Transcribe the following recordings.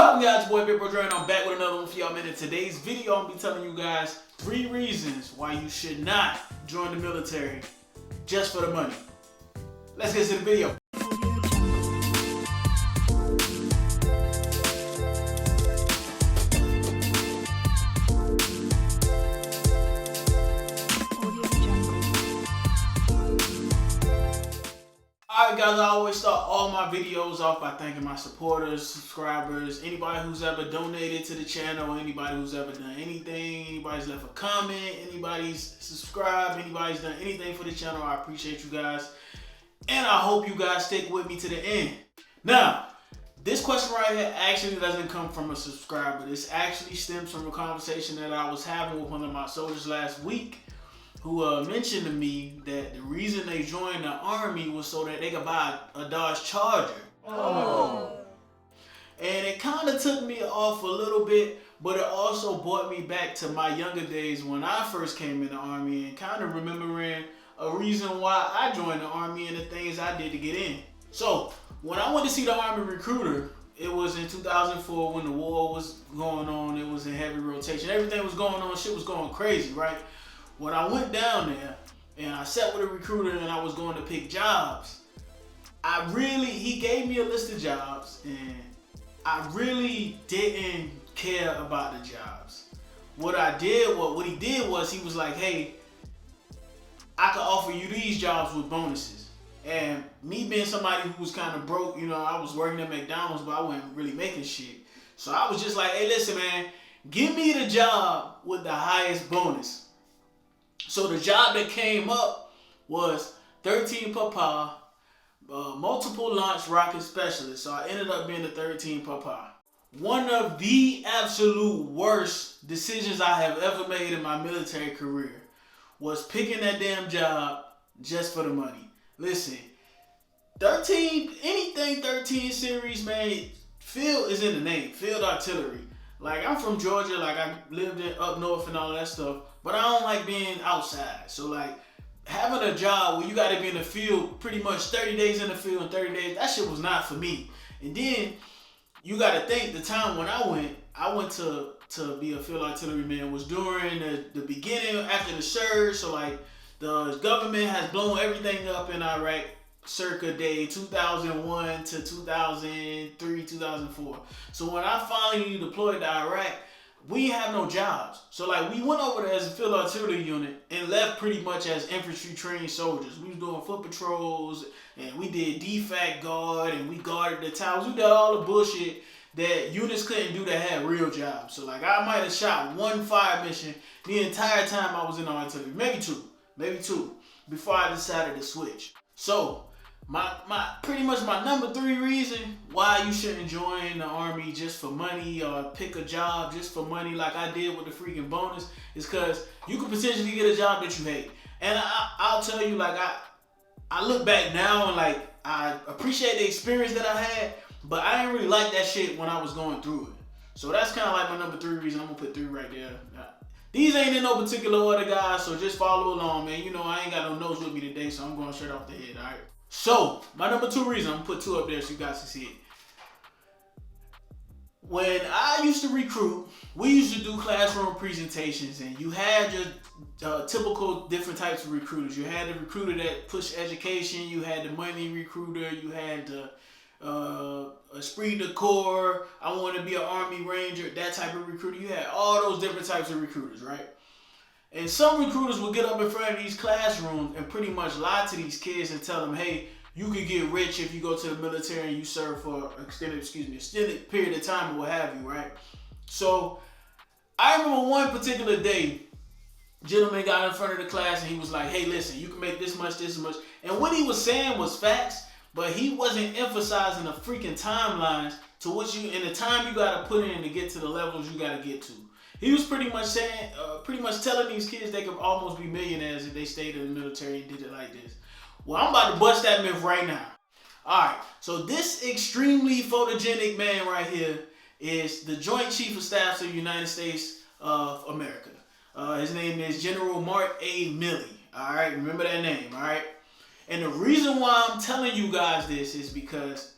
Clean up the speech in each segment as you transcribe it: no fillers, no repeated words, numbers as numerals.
Poppin' guys, boy Big Bro Dre, and I'm back with another one for y'all, man. In today's video, I'm gonna be telling you guys 3 reasons why you should not join the military just for the money. Let's get to the video. Alright guys, I always start all my videos off by thanking my supporters, subscribers, anybody who's ever donated to the channel, anybody who's ever done anything, anybody's left a comment, anybody's subscribed, anybody's done anything for the channel. I appreciate you guys, and I hope you guys stick with me to the end. Now, this question right here actually doesn't come from a subscriber. This actually stems from a conversation that I was having with one of my soldiers last week, who mentioned to me that the reason they joined the Army was so that they could buy a Dodge Charger. Oh. And it kind of took me off a little bit, but it also brought me back to my younger days when I first came in the Army and kind of remembering a reason why I joined the Army and the things I did to get in. So when I went to see the Army recruiter, it was in 2004 when the war was going on. It was in heavy rotation. Everything was going on. Shit was going crazy, right? When I went down there and I sat with a recruiter and I was going to pick jobs, he gave me a list of jobs and I really didn't care about the jobs. What he did was he was like, hey, I could offer you these jobs with bonuses. And me being somebody who was kind of broke, you know, I was working at McDonald's, but I wasn't really making shit. So I was just like, hey, listen, man, give me the job with the highest bonus. So the job that came up was 13 per power, multiple launch rocket specialist. So I ended up being the 13 per power. One of the absolute worst decisions I have ever made in my military career was picking that damn job just for the money. Listen, 13 series, man, field is in the name, field artillery. Like, I'm from Georgia, like I lived up north and all that stuff, but I don't like being outside. So like, having a job where you gotta be in the field pretty much 30 days in the field and 30 days, that shit was not for me. And then you gotta think the time when I went to be a field artillery man was during the beginning after the surge. So like, the government has blown everything up in Iraq circa day 2001 to 2003, 2004. So when I finally deployed to Iraq, we didn't have no jobs. So like, we went over there as a field artillery unit and left pretty much as infantry trained soldiers. We was doing foot patrols and we did DFAC guard and we guarded the towers. We did all the bullshit that units couldn't do that had real jobs. So like, I might have shot one fire mission the entire time I was in the artillery. Maybe two, before I decided to switch. So pretty much my number 3 reason why you shouldn't join the Army just for money or pick a job just for money like I did with the freaking bonus is because you could potentially get a job that you hate. And I'll tell you, like, I look back now and like, I appreciate the experience that I had, but I didn't really like that shit when I was going through it. So that's kind of like my number 3 reason. I'm gonna put 3 right there. These ain't in no particular order, guys, so just follow along, man. You know, I ain't got no notes with me today, so I'm going straight off the head, all right? So, my number 2 reason, I'm going to put 2 up there so you guys can see it. When I used to recruit, we used to do classroom presentations, and you had your typical different types of recruiters. You had the recruiter that pushed education, you had the money recruiter, you had the esprit de corps, I want to be an Army Ranger, that type of recruiter. You had all those different types of recruiters, right? And some recruiters would get up in front of these classrooms and pretty much lie to these kids and tell them, hey, you could get rich if you go to the military and you serve for an extended period of time or what have you, right? So I remember one particular day, gentleman got in front of the class and he was like, hey, listen, you can make this much. And what he was saying was facts, but he wasn't emphasizing the freaking timelines to which and the time you gotta put in to get to the levels you gotta get to. He was pretty much saying, telling these kids they could almost be millionaires if they stayed in the military and did it like this. Well, I'm about to bust that myth right now. All right, so this extremely photogenic man right here is the Joint Chief of Staff of the United States of America. His name is General Mark A. Milley. All right, remember that name, all right? And the reason why I'm telling you guys this is because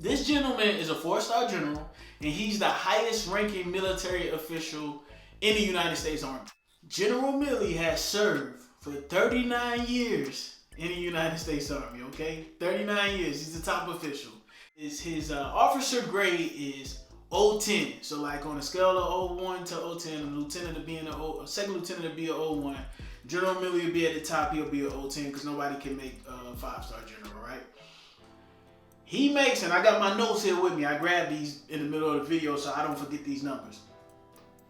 This gentleman is a 4-star general, and he's the highest ranking military official in the United States Army. General Milley has served for 39 years in the United States Army, okay? 39 years, he's the top official. His officer grade is 010. So like on a scale of 01 to 010, a lieutenant to be a second lieutenant to be a 01. General Milley will be at the top, he'll be a 010 because nobody can make a 5-star general, right? He makes, and I got my notes here with me, I grabbed these in the middle of the video so I don't forget these numbers.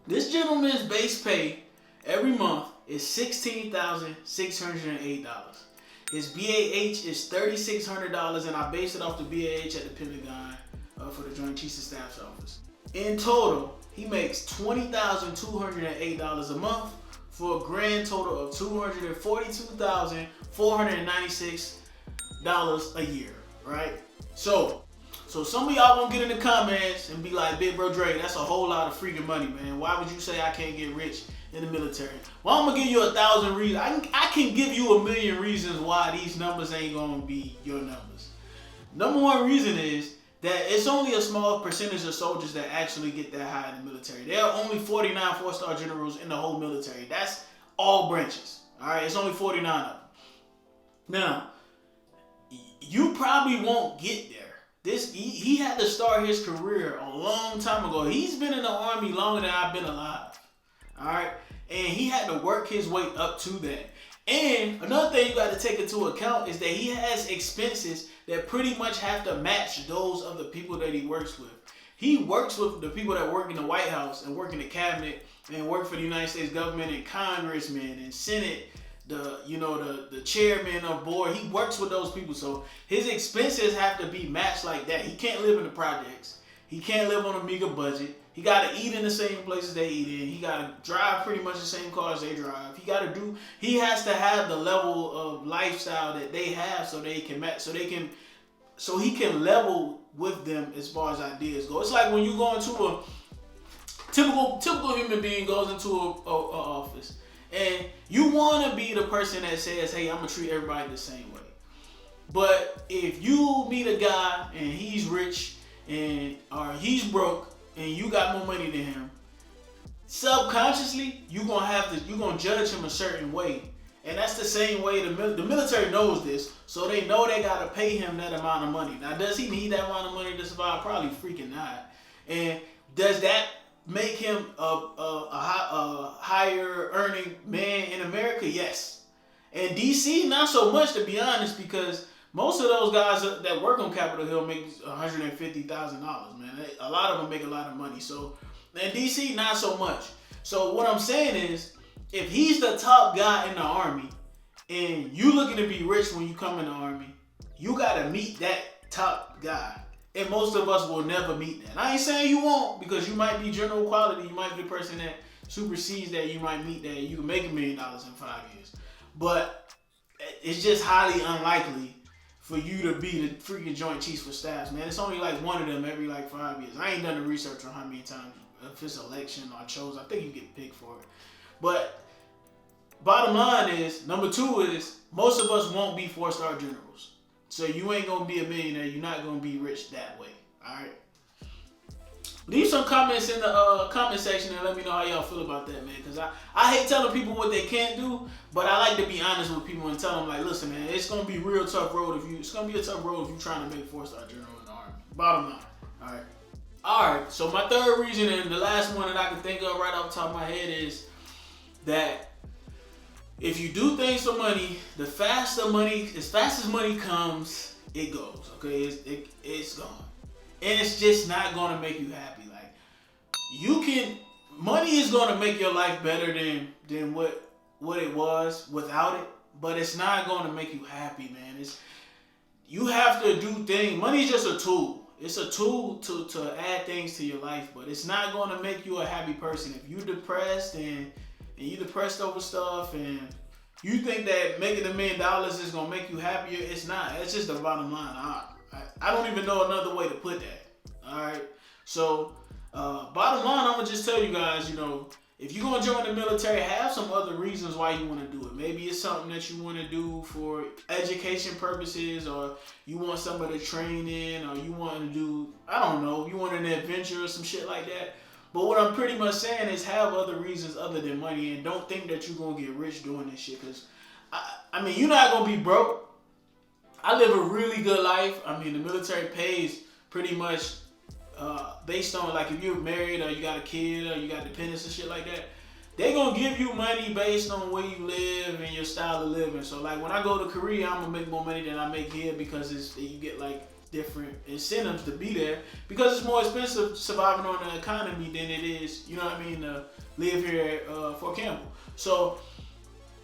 This gentleman's base pay every month is $16,608. His BAH is $3,600, and I based it off the BAH at the Pentagon for the Joint Chiefs of Staff's office. In total, he makes $20,208 a month for a grand total of $242,496 a year, right? So some of y'all gonna get in the comments and be like, Big Bro Dre, that's a whole lot of freaking money, man. Why would you say I can't get rich in the military? Well, I'm gonna give you 1,000 reasons. I can give you 1,000,000 reasons why these numbers ain't gonna be your numbers. Number one reason is that it's only a small percentage of soldiers that actually get that high in the military. There are only 49 4-star generals in the whole military. That's all branches. All right, it's only 49 of them. Now, you probably won't get there. He had to start his career a long time ago. He's been in the Army longer than I've been alive. All right, and he had to work his way up to that. And another thing you got to take into account is that he has expenses that pretty much have to match those of the people that he works with. He works with the people that work in the White House and work in the cabinet and work for the United States government and congressmen and Senate, the chairman of board. He works with those people, so his expenses have to be matched like that. He can't live in the projects. He can't live on a meager budget. He got to eat in the same places they eat in. He got to drive pretty much the same cars they drive. He has to have the level of lifestyle that they have so he can level with them as far as ideas go. It's like when you go into a typical human being goes into a office, and you want to be the person that says, hey, I'm going to treat everybody the same way. But if you meet a guy and he's rich or he's broke and you got more money than him, subconsciously you're gonna judge him a certain way. And that's the same way the military knows this, so they know they gotta pay him that amount of money. Now, does he need that amount of money to survive? Probably freaking not. And does that make him a higher earning man in America? Yes. And DC, not so much, to be honest, because most of those guys that work on Capitol Hill make $150,000, man. A lot of them make a lot of money. So in DC, not so much. So what I'm saying is, if he's the top guy in the Army and you looking to be rich when you come in the Army, you gotta meet that top guy. And most of us will never meet that. I ain't saying you won't, because you might be general quality. You might be the person that supersedes that. You might meet that. You can make $1 million in 5 years. But it's just highly unlikely for you to be the freaking Joint Chiefs of Staff, man. It's only like one of them every like 5 years. I ain't done the research on how many times, if it's election or chose. I think you get picked for it. But bottom line is, number 2 is, most of us won't be 4-star generals. So you ain't gonna be a millionaire. You're not gonna be rich that way. All right. Leave some comments in the comment section and let me know how y'all feel about that, man. Because I hate telling people what they can't do, but I like to be honest with people and tell them, like, listen, man, it's gonna be a real tough road it's gonna be a tough road if you're trying to make 4-star general in the Army. Bottom line. All right. So my third reason, and the last one that I can think of right off the top of my head, is that if you do things for money, as fast as money comes, it goes. Okay, it's gone, and it's just not gonna make you happy. Like, money is gonna make your life better than what it was without it, but it's not gonna make you happy, man. You have to do things. Money is just a tool. It's a tool to add things to your life, but it's not gonna make you a happy person. If you're depressed and you depressed over stuff and you think that making $1 million is gonna make you happier, it's not. That's just the bottom line. I don't even know another way to put that. All right. So bottom line, I'm gonna just tell you guys, if you're going to join the military, have some other reasons why you want to do it. Maybe it's something that you want to do for education purposes, or you want some of the training, or you want to do, I don't know, you want an adventure or some shit like that. But what I'm pretty much saying is have other reasons other than money, and don't think that you're going to get rich doing this shit. Because, I mean, you're not going to be broke. I live a really good life. I mean, the military pays pretty much based on, like, if you're married or you got a kid or you got dependents and shit like that, they gonna give you money based on where you live and your style of living. So, like, when I go to Korea, I'm gonna make more money than I make here because you get, like, different incentives to be there, because it's more expensive surviving on the economy than it is, you know what I mean, to live here at Fort Campbell. So,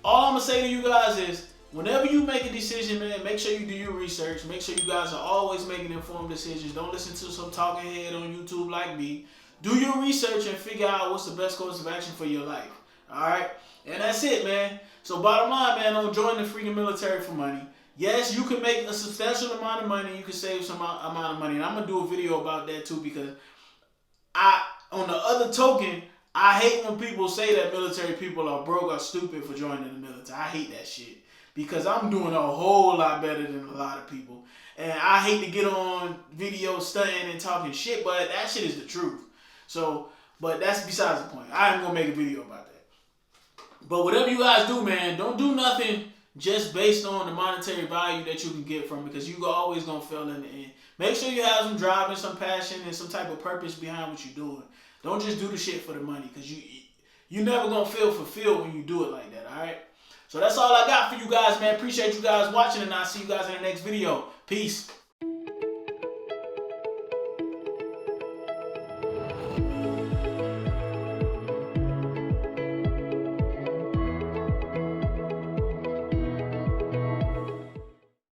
all I'm gonna say to you guys is, whenever you make a decision, man, make sure you do your research. Make sure you guys are always making informed decisions. Don't listen to some talking head on YouTube like me. Do your research and figure out what's the best course of action for your life. Alright? And that's it, man. So bottom line, man, don't join the freaking military for money. Yes, you can make a substantial amount of money. You can save some amount of money. And I'm going to do a video about that too, because on the other token, I hate when people say that military people are broke or stupid for joining the military. I hate that shit. Because I'm doing a whole lot better than a lot of people. And I hate to get on video stunting and talking shit, but that shit is the truth. So, but that's besides the point. I am going to make a video about that. But whatever you guys do, man, don't do nothing just based on the monetary value that you can get from it, because you always going to fail in the end. Make sure you have some drive and some passion and some type of purpose behind what you're doing. Don't just do the shit for the money, because you never going to feel fulfilled when you do it like that, all right? So that's all I got for you guys, man. Appreciate you guys watching, and I'll see you guys in the next video. Peace.